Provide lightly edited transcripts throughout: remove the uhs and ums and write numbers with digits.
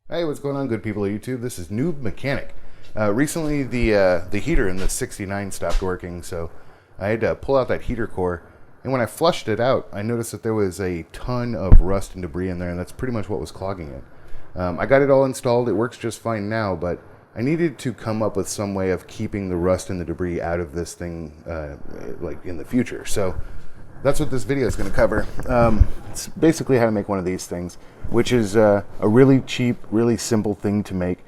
Hey, what's going on, good people of YouTube? This is Noob Mechanic. Recently, the heater in the 69 stopped working, so I had to pull out that heater core. And when I flushed it out, I noticed that there was a ton of rust and debris in there, and that's pretty much what was clogging it. I got it all installed. It works just fine now, but I needed to come up with some way of keeping the rust and the debris out of this thing, like in the future. So that's what this video is going to cover. It's basically how to make one of these things, which is a really cheap, really simple thing to make.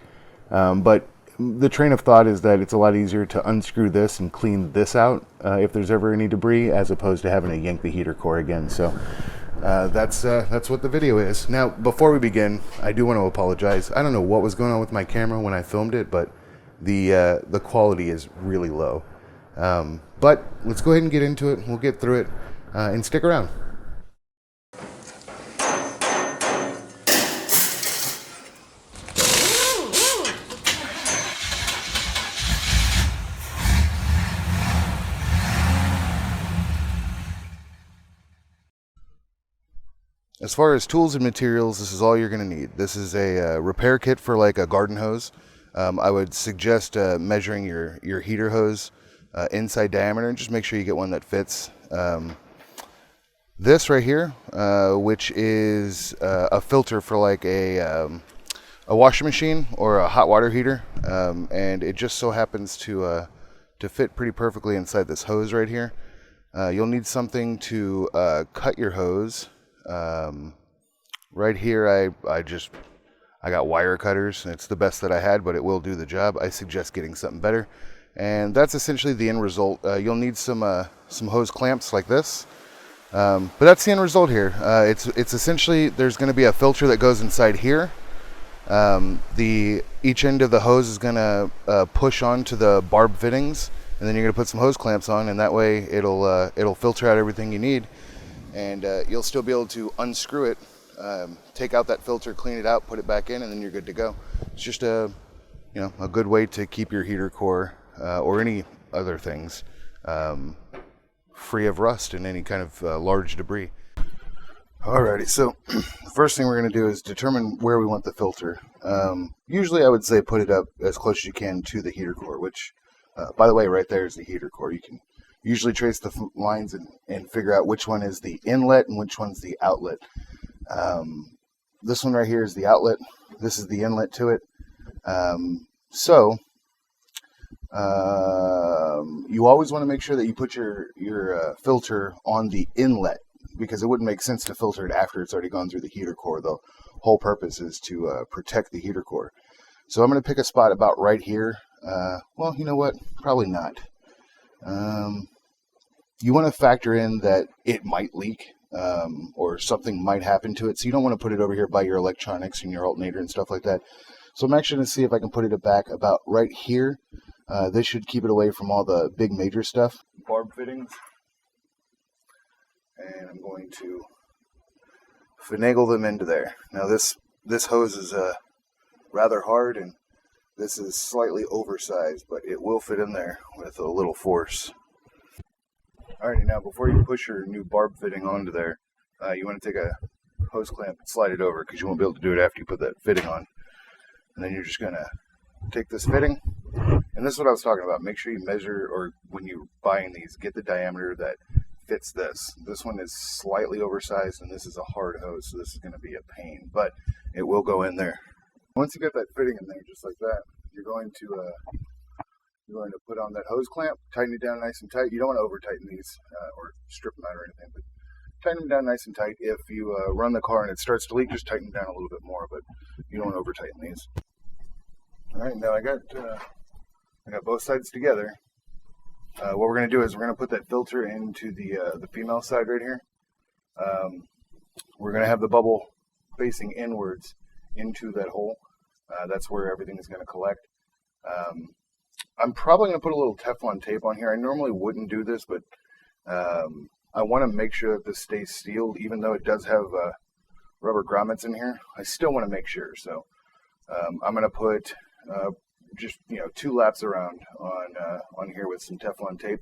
But the train of thought is that it's a lot easier to unscrew this and clean this out if there's ever any debris, as opposed to having to yank the heater core again. So that's what the video is. Now, before we begin, I do want to apologize. I don't know what was going on with my camera when I filmed it, but the quality is really low. But let's go ahead and get into it. We'll get through it. And stick around. As far as tools and materials, this is all you're going to need. This is a repair kit for like a garden hose. I would suggest measuring your heater hose inside diameter, and just make sure you get one that fits. This right here, which is a filter for like a washing machine or a hot water heater, and it just so happens to fit pretty perfectly inside this hose right here. You'll need something to cut your hose. Right here, I got wire cutters. It's the best that I had, but it will do the job. I suggest getting something better, and that's essentially the end result. You'll need some hose clamps like this. But that's the end result here. It's essentially, there's going to be a filter that goes inside here. Each end of the hose is going to push onto the barb fittings, and then you're going to put some hose clamps on, and that way it'll filter out everything you need, and you'll still be able to unscrew it, take out that filter, clean it out, put it back in, and then you're good to go. It's just a good way to keep your heater core or any other things free of rust and any kind of large debris. Alrighty, so the first thing we're going to do is determine where we want the filter. Usually I would say put it up as close as you can to the heater core, which, by the way, right there is the heater core. You can usually trace the lines and figure out which one is the inlet and which one's the outlet. This one right here is the outlet. This is the inlet to it. You always want to make sure that you put your filter on the inlet, because it wouldn't make sense to filter it after it's already gone through the heater core. The whole purpose is to protect the heater core. So I'm going to pick a spot about right here. Well, you know what? Probably not. You want to factor in that it might leak, or something might happen to it. So you don't want to put it over here by your electronics and your alternator and stuff like that. So I'm actually going to see if I can put it back about right here. This should keep it away from all the big major stuff. Barb fittings. And I'm going to finagle them into there. Now this hose is rather hard, and this is slightly oversized, but it will fit in there with a little force. Alrighty, now before you push your new barb fitting onto there, you want to take a hose clamp and slide it over, because you won't be able to do it after you put that fitting on. And then you're just going to take this fitting, and this is what I was talking about. Make sure you measure, or when you're buying these, get the diameter that fits this. This one is slightly oversized, and this is a hard hose, so this is going to be a pain, but it will go in there. Once you get that fitting in there, just like that, you're going to put on that hose clamp, tighten it down nice and tight. You don't want to over tighten these or strip them out or anything, but tighten them down nice and tight. If you run the car and it starts to leak, just tighten them down a little bit more, but you don't want to over tighten these. All right, now I got both sides together. What we're going to do is we're going to put that filter into the female side right here. We're going to have the bubble facing inwards into that hole. That's where everything is going to collect. I'm probably going to put a little Teflon tape on here. I normally wouldn't do this, but I want to make sure that this stays sealed, even though it does have rubber grommets in here. I still want to make sure. So I'm going to put just 2 laps around on here with some Teflon tape,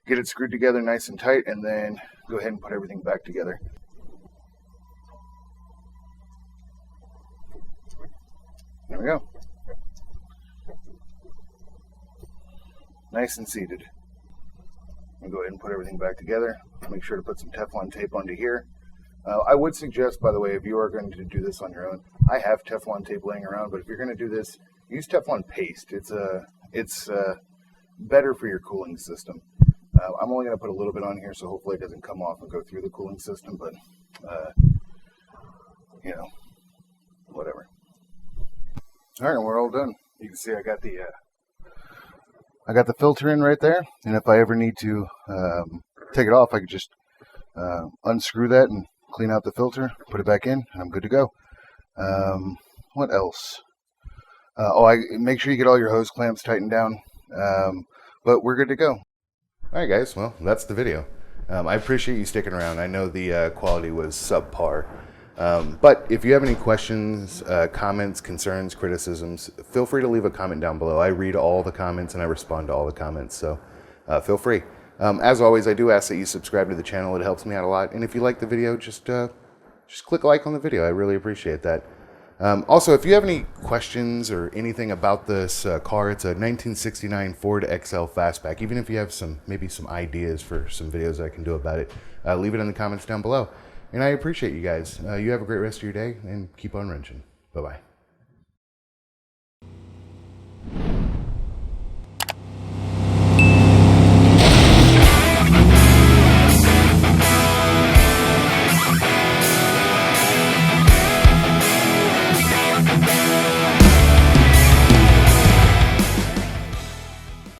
get it screwed together nice and tight, and then go ahead and put everything back together. we go. Nice and seated. I'm going to go ahead and put everything back together. Make sure to put some Teflon tape onto here. I would suggest, by the way, if you are going to do this on your own, I have Teflon tape laying around, but if you're going to do this, use Teflon paste. It's better for your cooling system. I'm only going to put a little bit on here, so hopefully it doesn't come off and go through the cooling system, but, you know, whatever. All right, we're all done. You can see I got the filter in right there, and if I ever need to take it off, I can just unscrew that and clean out the filter, put it back in, and I'm good to go. What else? I make sure you get all your hose clamps tightened down, but we're good to go. All right, guys. Well, that's the video. I appreciate you sticking around. I know the quality was subpar, but if you have any questions, comments, concerns, criticisms, feel free to leave a comment down below. I read all the comments and I respond to all the comments, so feel free. As always, I do ask that you subscribe to the channel. It helps me out a lot. And if you like the video, just click a like on the video. I really appreciate that. Also, if you have any questions or anything about this car, it's a 1969 Ford XL Fastback. Even if you have maybe some ideas for some videos I can do about it, leave it in the comments down below. And I appreciate you guys. You have a great rest of your day and keep on wrenching. Bye-bye.